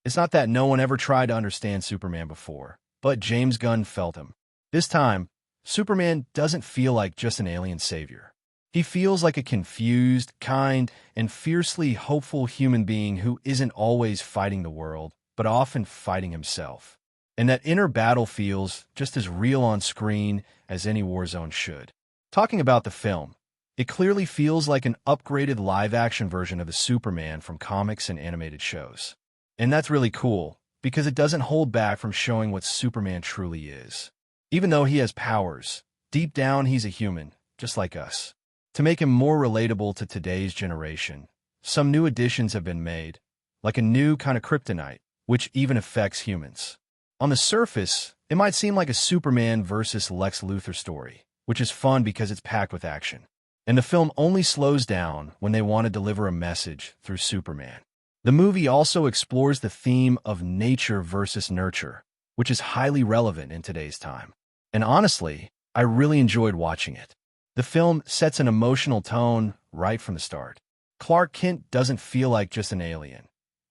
It's not that no one ever tried to understand Superman before, but James Gunn felt him. This time, Superman doesn't feel like just an alien savior. He feels like a confused, kind, and fiercely hopeful human being who isn't always fighting the world, but often fighting himself. And that inner battle feels just as real on screen as any war zone should. Talking about the film, it clearly feels like an upgraded live-action version of the Superman from comics and animated shows. And that's really cool, because it doesn't hold back from showing what Superman truly is. Even though he has powers, deep down he's a human, just like us. To make him more relatable to today's generation, some new additions have been made, like a new kind of kryptonite, which even affects humans. On the surface, it might seem like a Superman versus Lex Luthor story, which is fun because it's packed with action. And the film only slows down when they want to deliver a message through Superman. The movie also explores the theme of nature versus nurture, which is highly relevant in today's time. And honestly, I really enjoyed watching it. The film sets an emotional tone right from the start. Clark Kent doesn't feel like just an alien.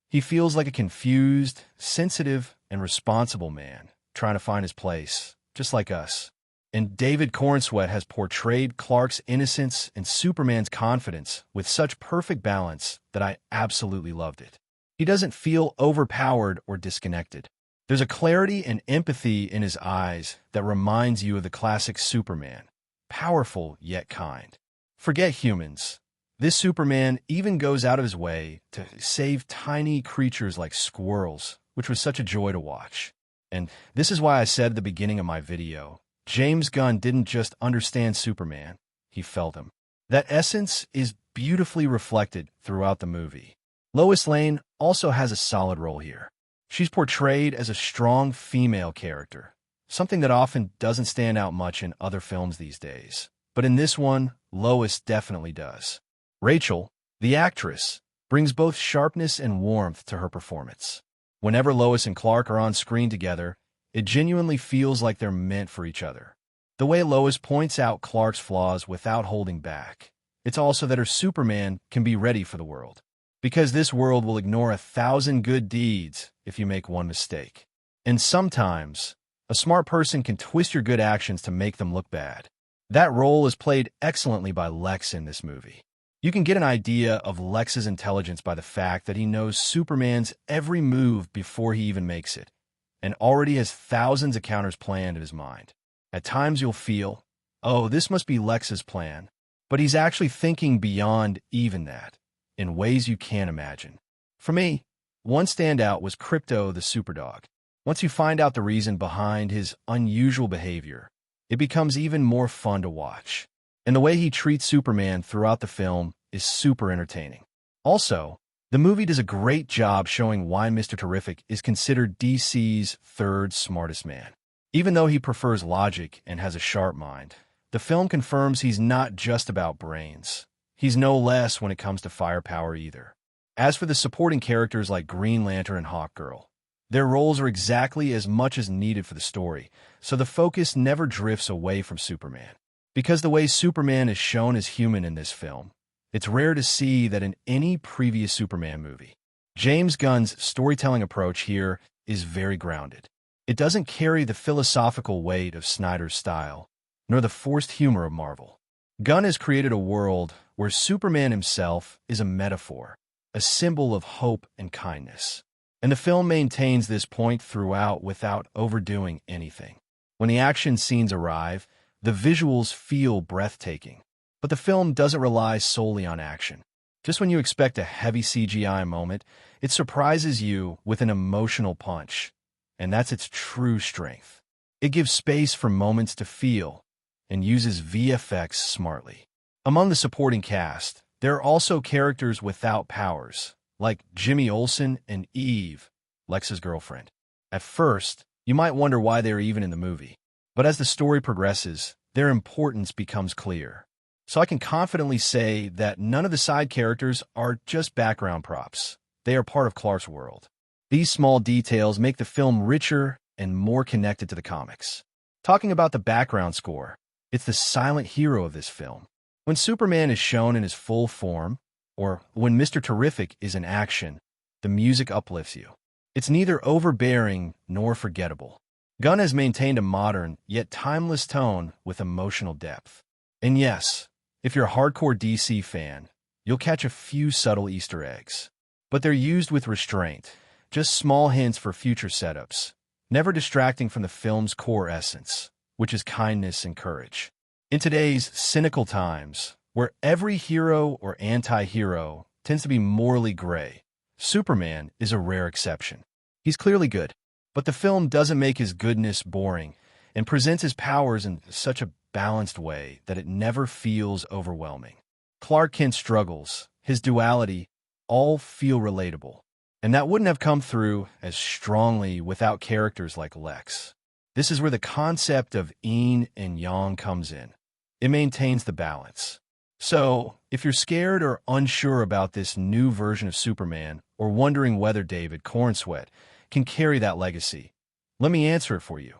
He feels like a confused, sensitive, and responsible man trying to find his place, just like us. And David Corenswet has portrayed Clark's innocence and Superman's confidence with such perfect balance that I absolutely loved it. He doesn't feel overpowered or disconnected. There's a clarity and empathy in his eyes that reminds you of the classic Superman, powerful yet kind. Forget humans. This Superman even goes out of his way to save tiny creatures like squirrels, which was such a joy to watch. And this is why I said at the beginning of my video, James Gunn didn't just understand Superman, he felt him. That essence is beautifully reflected throughout the movie. Lois Lane also has a solid role here. She's portrayed as a strong female character, something that often doesn't stand out much in other films these days. But in this one, Lois definitely does. Rachel, the actress, brings both sharpness and warmth to her performance. Whenever Lois and Clark are on screen together, it genuinely feels like they're meant for each other. The way Lois points out Clark's flaws without holding back, it's also that her Superman can be ready for the world. Because this world will ignore 1,000 good deeds if you make one mistake. And sometimes, a smart person can twist your good actions to make them look bad. That role is played excellently by Lex in this movie. You can get an idea of Lex's intelligence by the fact that he knows Superman's every move before he even makes it, and already has thousands of counters planned in his mind. At times you'll feel, oh, this must be Lex's plan, but he's actually thinking beyond even that, in ways you can't imagine. For me, one standout was Krypto the Superdog. Once you find out the reason behind his unusual behavior, it becomes even more fun to watch. And the way he treats Superman throughout the film is super entertaining. Also, the movie does a great job showing why Mr. Terrific is considered DC's third smartest man. Even though he prefers logic and has a sharp mind, the film confirms he's not just about brains. He's no less when it comes to firepower either. As for the supporting characters like Green Lantern and Hawkgirl, their roles are exactly as much as needed for the story, so the focus never drifts away from Superman. Because the way Superman is shown as human in this film, it's rare to see that in any previous Superman movie. James Gunn's storytelling approach here is very grounded. It doesn't carry the philosophical weight of Snyder's style, nor the forced humor of Marvel. Gunn has created a world where Superman himself is a metaphor, a symbol of hope and kindness. And the film maintains this point throughout without overdoing anything. When the action scenes arrive, the visuals feel breathtaking. But the film doesn't rely solely on action. Just when you expect a heavy CGI moment, it surprises you with an emotional punch. And that's its true strength. It gives space for moments to feel and uses VFX smartly. Among the supporting cast, there are also characters without powers, like Jimmy Olsen and Eve, Lex's girlfriend. At first, you might wonder why they're even in the movie. But as the story progresses, their importance becomes clear. So I can confidently say that none of the side characters are just background props. They are part of Clark's world. These small details make the film richer and more connected to the comics. Talking about the background score, it's the silent hero of this film. When Superman is shown in his full form, or when Mr. Terrific is in action, the music uplifts you. It's neither overbearing nor forgettable. Gunn has maintained a modern, yet timeless tone with emotional depth. And yes, if you're a hardcore DC fan, you'll catch a few subtle Easter eggs. But they're used with restraint, just small hints for future setups, never distracting from the film's core essence, which is kindness and courage. In today's cynical times, where every hero or anti-hero tends to be morally gray, Superman is a rare exception. He's clearly good, but the film doesn't make his goodness boring and presents his powers in such a balanced way that it never feels overwhelming. Clark Kent's struggles, his duality, all feel relatable, and that wouldn't have come through as strongly without characters like Lex. This is where the concept of yin and yang comes in. It maintains the balance. So, if you're scared or unsure about this new version of Superman, or wondering whether David Corenswet can carry that legacy, let me answer it for you.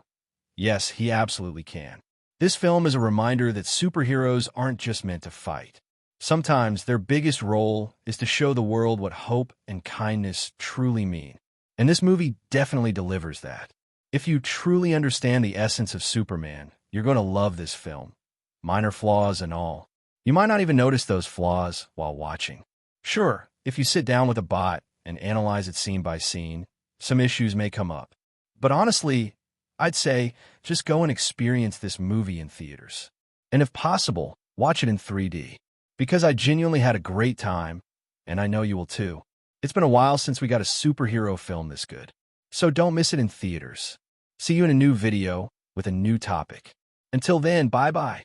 Yes, he absolutely can. This film is a reminder that superheroes aren't just meant to fight. Sometimes their biggest role is to show the world what hope and kindness truly mean. And this movie definitely delivers that. If you truly understand the essence of Superman, you're going to love this film, minor flaws and all. You might not even notice those flaws while watching. Sure, if you sit down with a bot and analyze it scene by scene, some issues may come up. But honestly, I'd say just go and experience this movie in theaters. And if possible, watch it in 3D. Because I genuinely had a great time, and I know you will too. It's been a while since we got a superhero film this good. So don't miss it in theaters. See you in a new video with a new topic. Until then, bye-bye.